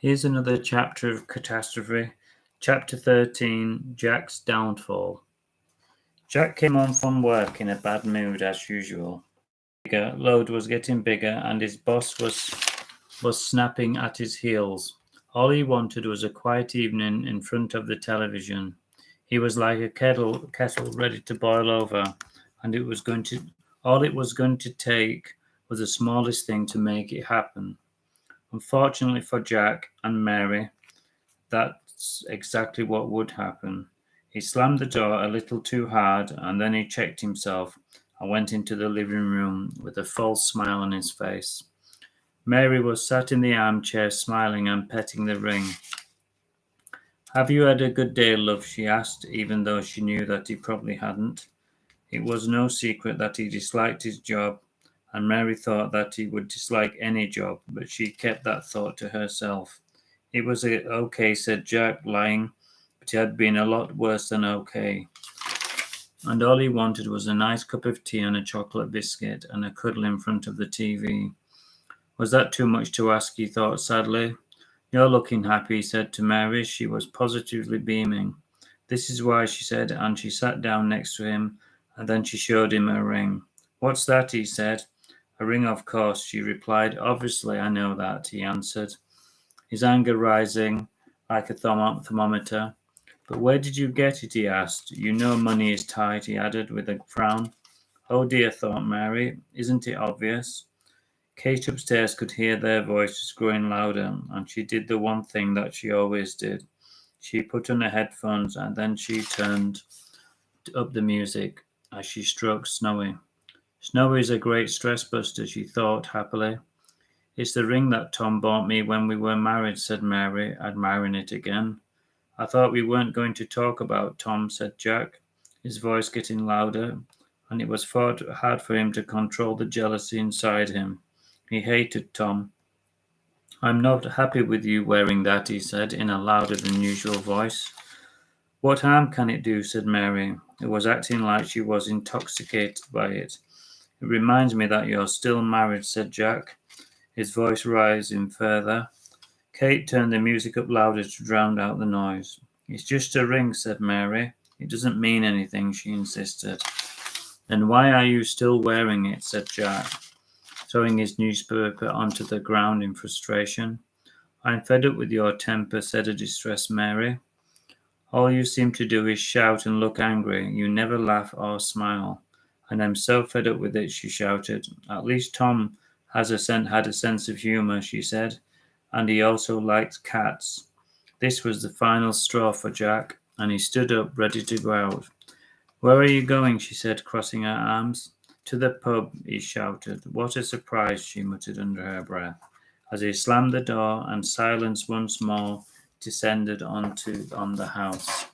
Here's another chapter of catastrophe. Chapter 13, Jack's downfall. Jack came home from work in a bad mood as usual. The load was getting bigger and his boss was snapping at his heels. All he wanted was a quiet evening in front of the television. He was like a kettle ready to boil over, and all it was going to take was the smallest thing to make it happen. Unfortunately for Jack and Mary, that's exactly what would happen. He slammed the door a little too hard and then he checked himself and went into the living room with a false smile on his face. Mary was sat in the armchair smiling and petting the ring. "Have you had a good day, love?" she asked, even though she knew that he probably hadn't. It was no secret that he disliked his job, and Mary thought that he would dislike any job, but she kept that thought to herself. "It was okay," said Jack, lying, but it had been a lot worse than okay. And all he wanted was a nice cup of tea and a chocolate biscuit and a cuddle in front of the TV. Was that too much to ask, he thought sadly. "You're looking happy," he said to Mary. She was positively beaming. "This is why," she said, and she sat down next to him, and then she showed him a ring. "What's that?" he said. "A ring, of course," she replied. "Obviously, I know that," he answered, his anger rising like a thermometer. "But where did you get it?" he asked. "You know money is tight," he added with a frown. "Oh dear," thought Mary, "isn't it obvious?" Kate upstairs could hear their voices growing louder, and she did the one thing that she always did. She put on her headphones and then she turned up the music as she stroked Snowy. "Snowy is a great stress buster," she thought happily. "It's the ring that Tom bought me when we were married," said Mary, admiring it again. "I thought we weren't going to talk about Tom," said Jack, his voice getting louder, and it was hard for him to control the jealousy inside him. He hated Tom. "I'm not happy with you wearing that," he said in a louder than usual voice. "What harm can it do?" said Mary, who was acting like she was intoxicated by it. "It reminds me that you're still married," said Jack, his voice rising further. Kate turned the music up louder to drown out the noise. "It's just a ring," said Mary. "It doesn't mean anything," she insisted. "Then why are you still wearing it?" said Jack, throwing his newspaper onto the ground in frustration. "I'm fed up with your temper," said a distressed Mary. "All you seem to do is shout and look angry. You never laugh or smile. And I'm so fed up with it," she shouted. "At least Tom had a sense of humour," she said, "and he also liked cats." This was the final straw for Jack, and he stood up, ready to go out. "Where are you going?" she said, crossing her arms. "To the pub," he shouted. "What a surprise," she muttered under her breath, as he slammed the door and silence once more descended on the house.